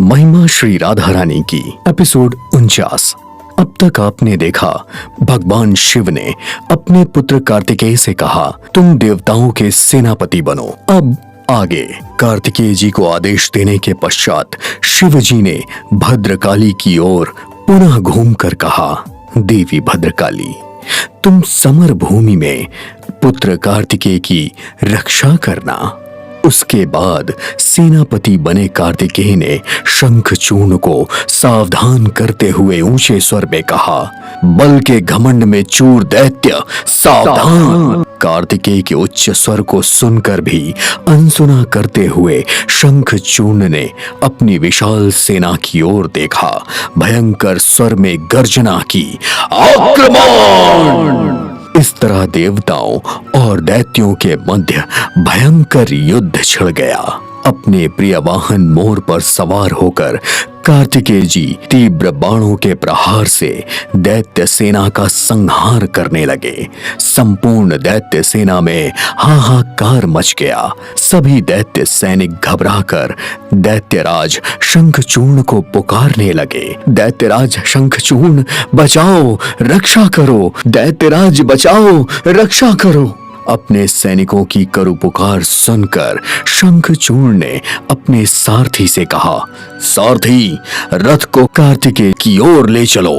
महिमा श्री राधा रानी की एपिसोड 49। अब तक आपने देखा भगवान शिव ने अपने पुत्र कार्तिकेय से कहा तुम देवताओं के सेनापति बनो। अब आगे कार्तिकेय जी को आदेश देने के पश्चात शिव जी ने भद्रकाली की ओर पुनः घूमकर कहा देवी भद्रकाली, तुम समर भूमि में पुत्र कार्तिकेय की रक्षा करना। उसके बाद सेनापति बने कार्तिकेय ने शंखचूर्ण को सावधान करते हुए ऊंचे स्वर में कहा, बल के घमंड में चूर दैत्य सावधान। कार्तिकेय के उच्च स्वर को सुनकर भी अनसुना करते हुए शंखचूर्ण ने अपनी विशाल सेना की ओर देखा, भयंकर स्वर में गर्जना की, आक्रमण। इस तरह देवताओं और दैत्यों के मध्य भयंकर युद्ध छिड़ गया। अपने प्रिय वाहन मोर पर सवार होकर कार्तिकेय जी तीव्र बाणों के प्रहार से दैत्य सेना का संहार करने लगे। संपूर्ण दैत्य सेना में हाहाकार मच गया। सभी दैत्य सैनिक घबराकर दैत्यराज शंखचूर्ण को पुकारने लगे, दैत्यराज शंखचूर्ण बचाओ, रक्षा करो, दैत्यराज बचाओ, रक्षा करो। अपने सैनिकों की करू पुकार सुनकर शंखचूर्ण ने अपने सारथी से कहा, सारथी, रथ को कार्तिकेय की ओर ले चलो,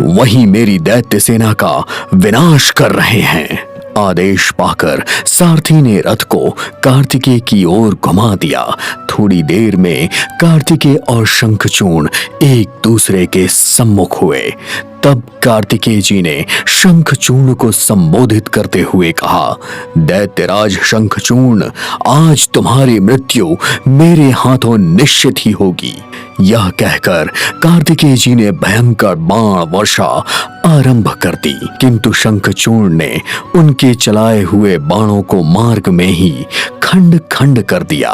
वहीं मेरी दैत्य सेना का विनाश कर रहे हैं। आदेश पाकर सारथी ने रथ को कार्तिकेय की ओर घुमा दिया। थोड़ी देर में कार्तिकेय और शंखचूर्ण एक दूसरे के सम्मुख हुए। तब कार्तिकेय जी ने शंखचूर्ण को संबोधित करते हुए कहा, दैत्यराज शंखचूर्ण, आज तुम्हारी मृत्यु मेरे हाथों निश्चित ही होगी। यह कहकर कार्तिकेय जी ने भयंकर बाण वर्षा आरंभ कर दी, किंतु शंखचूर्ण ने उनके चलाए हुए बाणों को मार्ग में ही खंड खंड कर दिया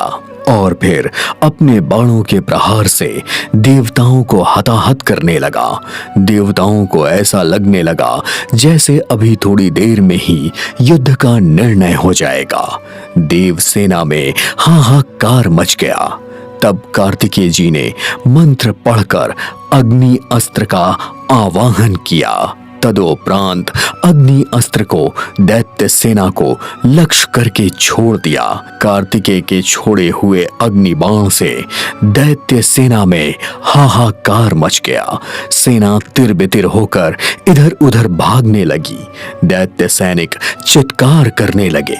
और फिर अपने बाणों के प्रहार से देवताओं को हताहत करने लगा। देवताओं को ऐसा लगने लगा जैसे अभी थोड़ी देर में ही युद्ध का निर्णय हो जाएगा। देव सेना में हाहाकार मच गया। तब कार्तिकेय जी ने मंत्र पढ़कर अग्नि अस्त्र का आवाहन किया। तदोपरांत अग्नि अस्त्र को दैत्य सेना को लक्ष्य करके छोड़ दिया। कार्तिकेय के छोड़े हुए अग्नि बाण से दैत्य सेना में हाहाकार मच गया। सेना तिरबितिर होकर इधर उधर भागने लगी। दैत्य सैनिक चित्कार करने लगे,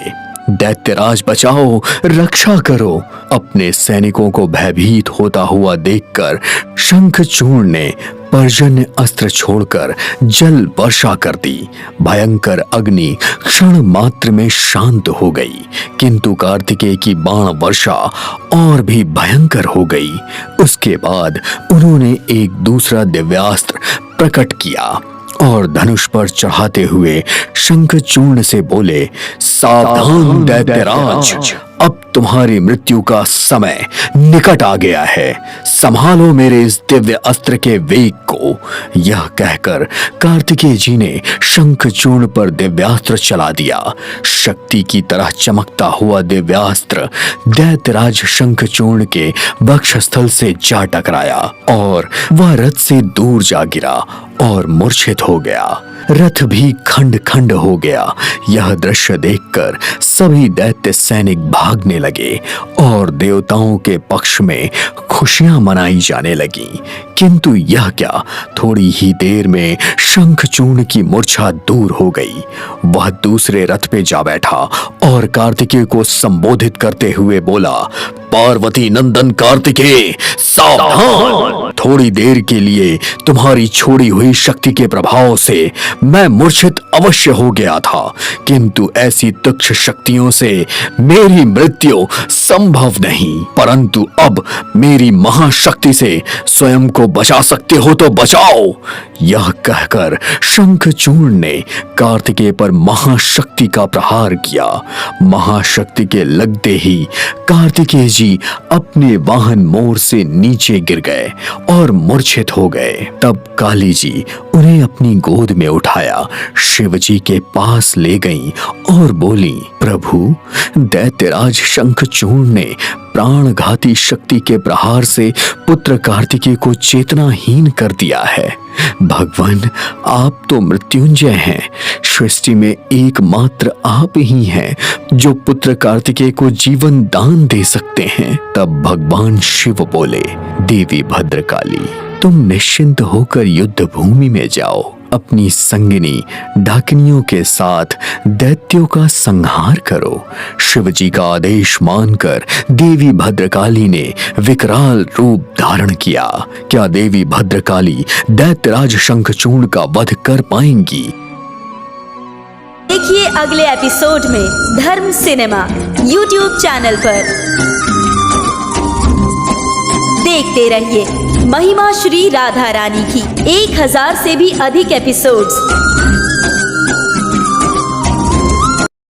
दैत्यराज बचाओ, रक्षा करो। अपने सैनिकों को भयभीत होता हुआ देखकर शंखचूर्ण ने पर्जन्य अस्त्र छोड़कर जल वर्षा कर दी। भयंकर अग्नि क्षण मात्र में शांत हो गई, किंतु कार्तिकेय की बाण वर्षा और भी भयंकर हो गई। उसके बाद उन्होंने एक दूसरा दिव्यास्त्र प्रकट किया और धनुष पर चढ़ाते हुए शंखचूर्ण से बोले, सावधान दैत्यराज, अब तुम्हारी मृत्यु का समय निकट आ गया है, संभालो मेरे इस दिव्य अस्त्र के वेग को। यह कहकर कार्तिकेय जी ने शंखचूर्ण पर दिव्यास्त्र चला दिया। शक्ति की तरह चमकता हुआ दिव्यास्त्र दैत्यराज शंखचूर्ण के वक्षस्थल से जा टकराया और वह रथ से दूर जा गिरा और मूर्छित हो गया। रथ भी खंड खंड हो गया। यह दृश्य देखकर सभी दैत्य सैनिक भागने लगे और देवताओं के पक्ष में खुशियां मनाई जाने लगी। किंतु यह क्या, थोड़ी ही देर में शंखचूर्ण की मूर्छा दूर हो गई। वह दूसरे रथ पे जा बैठा और कार्तिकेय को संबोधित करते हुए बोला, पार्वती नंदन कार्तिकेय, सावधान। थोड़ी देर के लिए तुम्हारी छोड़ी हुई शक्ति के प्रभाव से मैं मूर्छित अवश्य हो गया था, किंतु ऐसी तुच्छ शक्तियों से मेरी मृत्यु संभव नहीं। परंतु अब मेरी महाशक्ति से स्वयं को बचा सकते हो तो बचाओ। यह कहकर शंखचूर्ण ने कार्तिकेय पर महाशक्ति का प्रहार किया। महाशक्ति के लगते ही कार्तिकेय जी अपने वाहन मोर से नीचे गिर गए और मूर्छित हो गए। तब काली जी उन्हें अपनी गोद में उठाया, शिव जी के पास ले गईं और बोली, प्रभु, दैत्यराज शंखचूर्ण ने प्राणघाती शक्ति के प्रहार से पुत्र कार्तिकेय को चेतनाहीन कर दिया है। भगवान, आप तो मृत्युंजय हैं। सृष्टि में एकमात्र आप ही हैं जो पुत्र कार्तिकेय को जीवन दान दे सकते हैं। तब भगवान शिव बोले, देवी भद्रकाली, तुम निश्चिंत होकर युद्ध भूमि में जाओ। अपनी संगिनी डाकिनियों के साथ दैत्यों का संहार करो। शिवजी का आदेश मानकर देवी भद्रकाली ने विकराल रूप धारण किया। क्या देवी भद्रकाली दैत्यराज शंखचूर्ण का वध कर पाएंगी? देखिए अगले एपिसोड में धर्म सिनेमा YouTube चैनल पर। देखते रहिए महिमा श्री राधा रानी की 1000 से भी अधिक एपिसोड्स